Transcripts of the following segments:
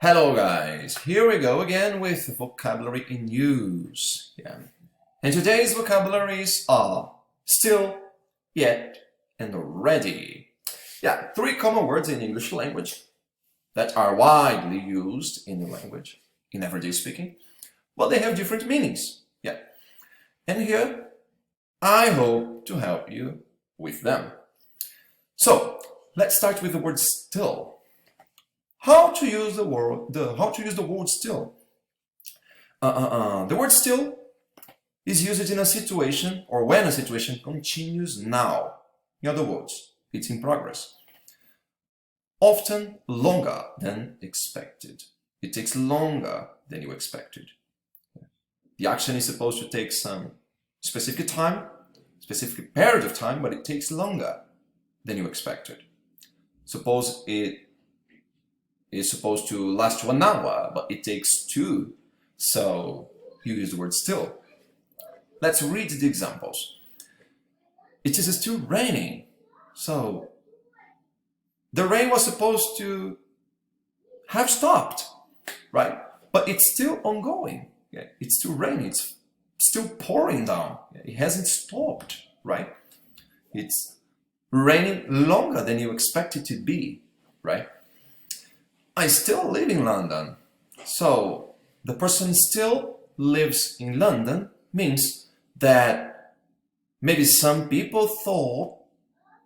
Hello guys, here we go again with vocabulary in use. And today's vocabularies are still, yet, and ready. Three common words in English language that are widely used in the language, in everyday speaking, but they have different meanings. And here, I hope to help you with them. So, let's start with the word still. How to use the word still? The word still is used in a situation or when a situation continues now. In other words, it's in progress. Often longer than expected. It takes longer than you expected. The action is supposed to take some specific time, specific period of time, but it takes longer than you expected. Suppose it is supposed to last 1 hour, but it takes 2. So you use the word still. Let's read the examples. It is still raining. So the rain was supposed to have stopped, right? But it's still ongoing. It's still raining. It's still pouring down. It hasn't stopped, right? It's raining longer than you expect it to be, right? I still live in London. So the person still lives in London means that maybe some people thought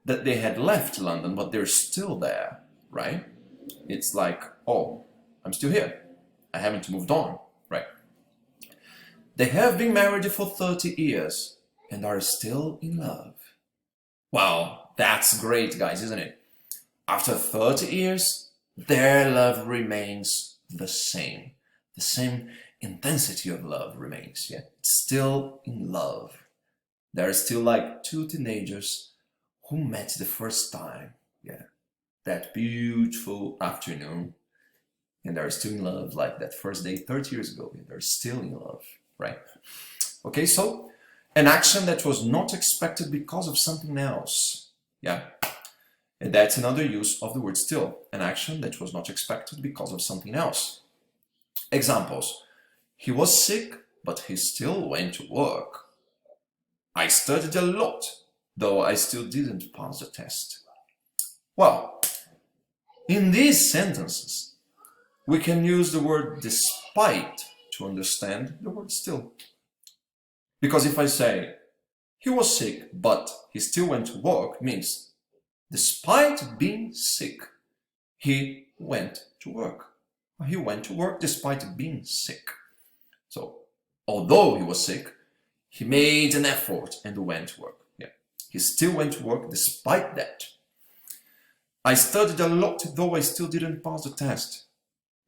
that they had left London, but they're still there, right? It's like, oh, I'm still here. I haven't moved on, right? They have been married for 30 years and are still in love. Wow, that's great, guys, isn't it? After 30 years, their love remains the same. The same intensity of love remains, Still in love. They're still like two teenagers who met the first time, that beautiful afternoon, and they're still in love like that first day 30 years ago, and they're still in love, right? Okay, so an action that was not expected because of something else, And that's another use of the word still, an action that was not expected because of something else. Examples. He was sick, but he still went to work. I studied a lot, though I still didn't pass the test. Well, in these sentences, we can use the word despite to understand the word still. Because if I say, he was sick, but he still went to work, means despite being sick, he went to work. He went to work despite being sick. So, although he was sick, he made an effort and went to work. He still went to work despite that. I studied a lot, though I still didn't pass the test.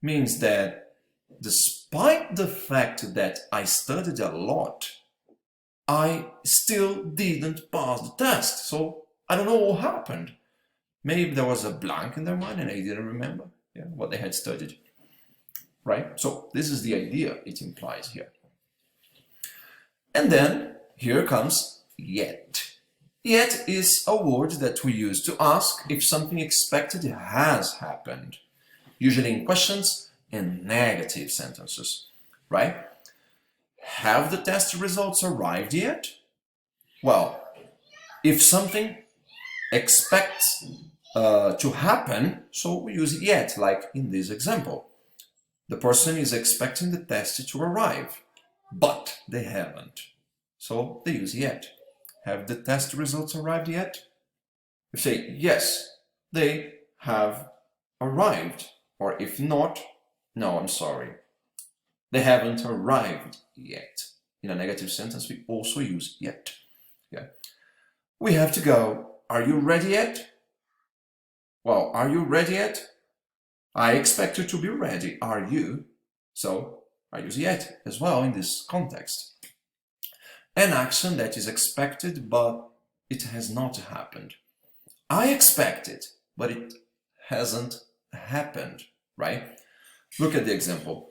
Means that despite the fact that I studied a lot, I still didn't pass the test. So I don't know what happened. Maybe there was a blank in their mind and they didn't remember what they had studied. Right? So this is the idea it implies here. And then here comes yet. Yet is a word that we use to ask if something expected has happened, usually in questions and negative sentences, right? Have the test results arrived yet? Well, if something expects to happen, so we use yet, like in this example. The person is expecting the test to arrive, but they haven't. So they use yet. Have the test results arrived yet? You say, yes, they have arrived. Or if not, no, I'm sorry. They haven't arrived yet. In a negative sentence, we also use yet. We have to go. Are you ready yet? Well, are you ready yet? I expect you to be ready. Are you? So I use yet as well in this context. An action that is expected, but it has not happened. I expect it, but it hasn't happened, right? Look at the example.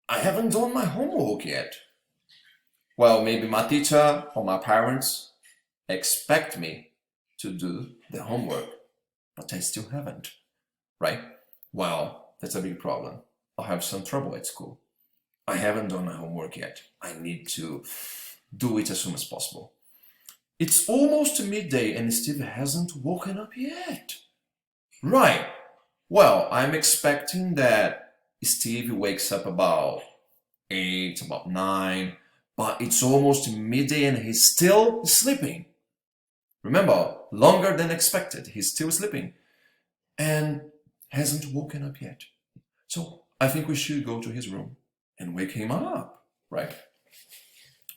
I haven't done my homework yet. Well, maybe my teacher or my parents expect me to do the homework, but I still haven't, right? Well, that's a big problem. I have some trouble at school. I haven't done my homework yet. I need to do it as soon as possible. It's almost midday and Steve hasn't woken up yet. Right. Well, I'm expecting that Steve wakes up about 8, about 9, but it's almost midday and he's still sleeping. Remember, longer than expected. He's still sleeping and hasn't woken up yet. So I think we should go to his room and wake him up, right?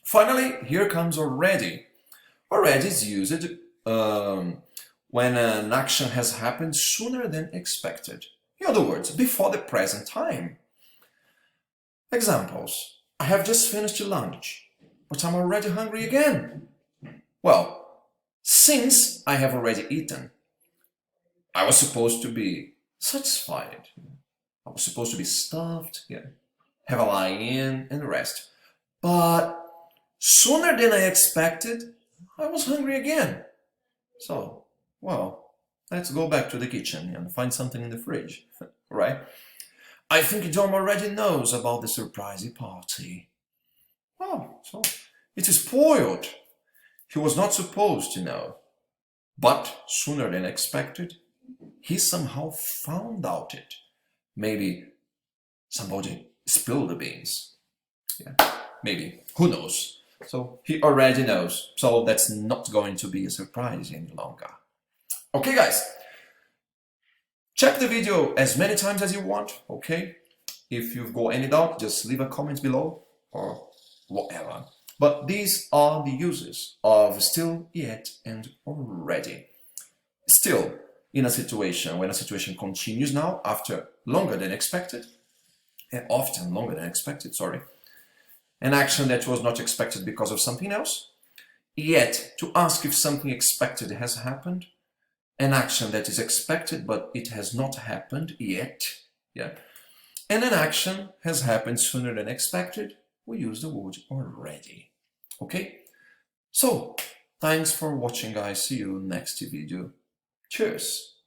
Finally, here comes already. Already is used when an action has happened sooner than expected. In other words, before the present time. Examples. I have just finished lunch, but I'm already hungry again. Well, since I have already eaten, I was supposed to be satisfied. I was supposed to be stuffed, have a lie in and rest. But sooner than I expected, I was hungry again. So, well, let's go back to the kitchen and find something in the fridge, right? I think Dom already knows about the surprise party. Oh, so it is spoiled. He was not supposed to know. But sooner than expected, he somehow found out it. Maybe somebody spilled the beans. Maybe. Who knows? So he already knows. So that's not going to be a surprise any longer. Okay, guys. Check the video as many times as you want, okay? If you've got any doubt, just leave a comment below or whatever. But these are the uses of still, yet, and already. Still, in a situation, when a situation continues now after longer than expected, often longer than expected, sorry, an action that was not expected because of something else, yet to ask if something expected has happened, an action that is expected but it has not happened yet, and an action has happened sooner than expected, we use the word already. Okay? So, thanks for watching, guys. See you next video. Cheers!